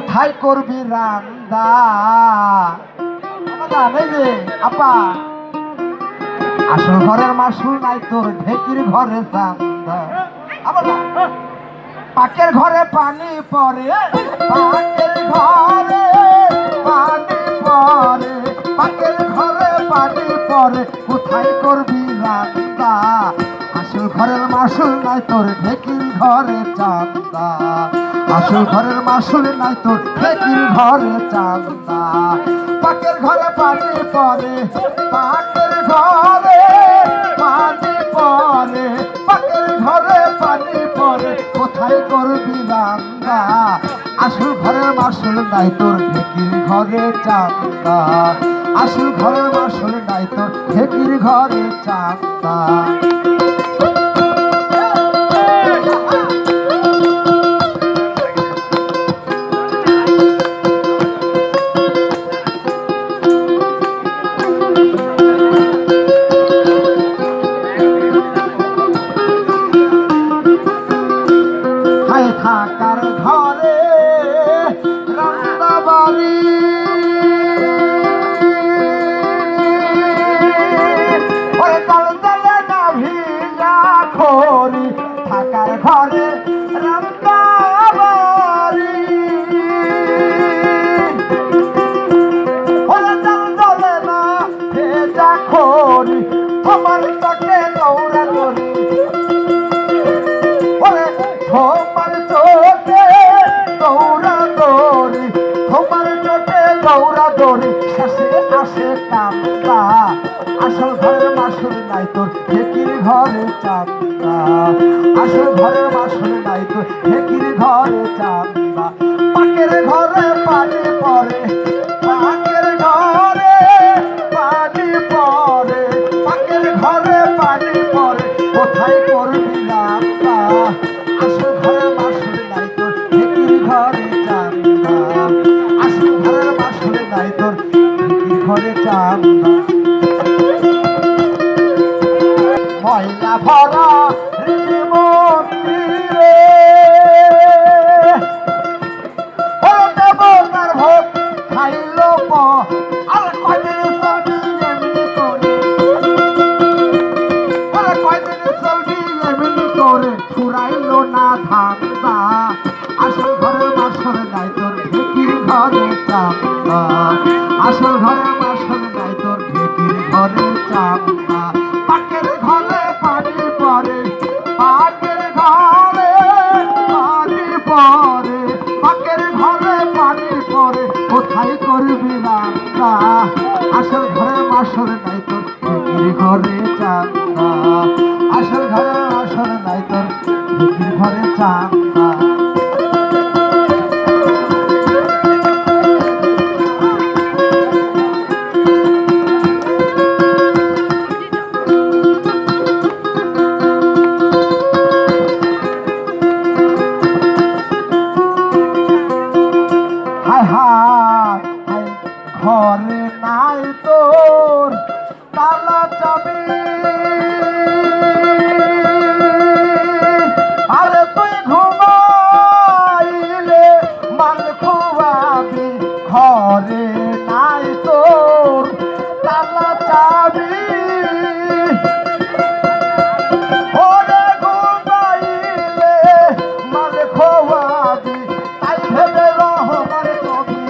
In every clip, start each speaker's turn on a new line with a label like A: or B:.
A: কোথায় করবি রান্দা জানে যে আপা আসল ঘরের মাসুল নাই তোর ঢেকির ঘরে চান্দা আবার পাকের ঘরে পানি পড়ে পাকের ঘরে পানি পড়ে পাকের ঘরে পানি পড়ে কোথায় করবি রান্দা আসল ঘরের মাসুল নাই তোর ঢেকির ঘরে চান্দা আসল ঘরের মাসুল নাই তোর ঢেকির ঘরে চান্দা পাকের ঘরে পানি পড়ে পাকের ঘরে পানি পড়ে পাকের ঘরে পানি পড়ে কোথায় করবি রান্দা আসল ঘরের মাসুল নাই তোর ঢেকির ঘরে চান্দা আসল ঘরের মাসুল নাই তোর ঢেকির ঘরে চান্দা থাকার ঘরে রান্না বাড়ি ওরে তাল জ্বালে না ভিজা খড়ি থাকার ঘরে রান্না বাড়ি ওরে তাল জ্বালে না ভিজা খড়ি তোমার চটে দৌড়া করি তোমার চোটে দৌড়া দৌড়ি তোমার চোটে দৌড়া দৌড়ি শেষে আসে কান্দা আসল ঘরের মাসুল নাই তোর ঢেকির ঘরে চান্দা আসল ঘরের মাসুল নাই তোর ঢেকির ঘরে চান্দা পাকের ঘরে পানি পড়ে পাকের ঘরে পানি পড়ে পাকের ঘরে পানি পড়ে কোথায় করবি রান্দা আসল ঘরের মাসুল নাই তোর ঢেকির ঘরে চান্দা আসল ঘরের মাসুল নাই তোর ঢেকির ঘরে চান্দা ময়লা ভরা মন্দিরে ও দেবতার ভোগ খাইল আর কয়দিন চলবি এমনি করে কয়দিন চলবি এমনি করে ফুরাইল না ধান্দা আসল ঘরের মাসুল নাই তোর ঢেকির ঘরে চান্দা আসল ঘরের মাসুল নাই তোর ঢেকির ঘরে চান্দা পাকের ঘরে পানি পড়ে পাকের ঘরে পানি পড়ে পাকের ঘরে পানি পড়ে কোথায় করবি রান্দা আসল ঘরের মাসুল নাই তোর ঢেকির ঘরে চান্দা আসল ঘরের মাসুল নাই তোর ঢেকির ঘরে চান্দা হায় হায় ঘরে নাই তোর তালা চাবি আরে তুই ঘুমাইলে মান খুয়াবি ঘরে নাই তোর তালা চাবি ওরে ঘুমাইলে মান খোয়াবি তাই ভেবে রহমান কবি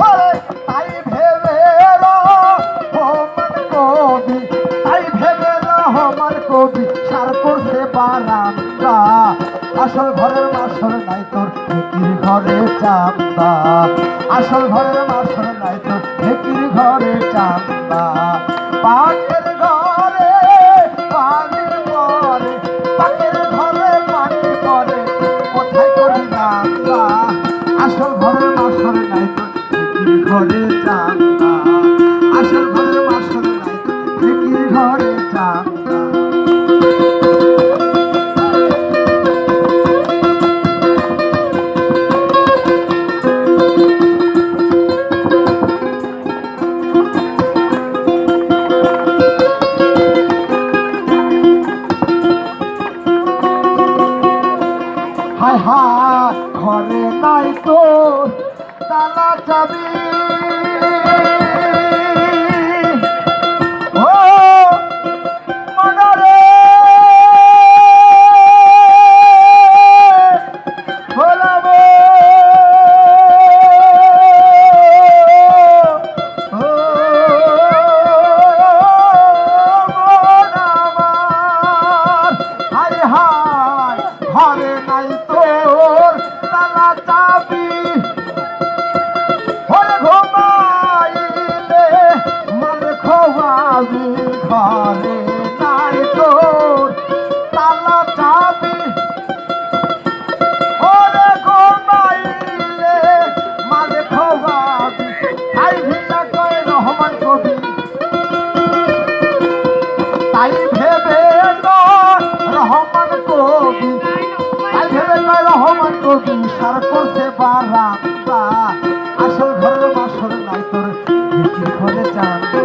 A: ওরে তাই ভেবে রহমান কবি তাই ভেবে রহমান কবি সার করছে বারান্দা আসল ঘরের মাসুল নাই তোর ঢেকির ঘরে চান্দা আসল ঘরের মাসুল নাই তোর ঢেকির ঘরে চান্দা পাকের ঘরে পানি পড়ে পাকের ঘরে পানি পড়ে কোথায় করবি রান্দা আসল ঘরের মাসুল নাই তোর ঢেকির ঘরে চান্দা আসল ঘরের মাসুল নাই তোর ঢেকির ঘরে চান্দা হায় হায় ঘরে না তাই ভেবে রহমান কবি, তাই ভেবে রহমান কবি সার করছে বারান্দা। আসল ঘরের মাসল নাই তোর ঢেকির ঘরে চান্দা।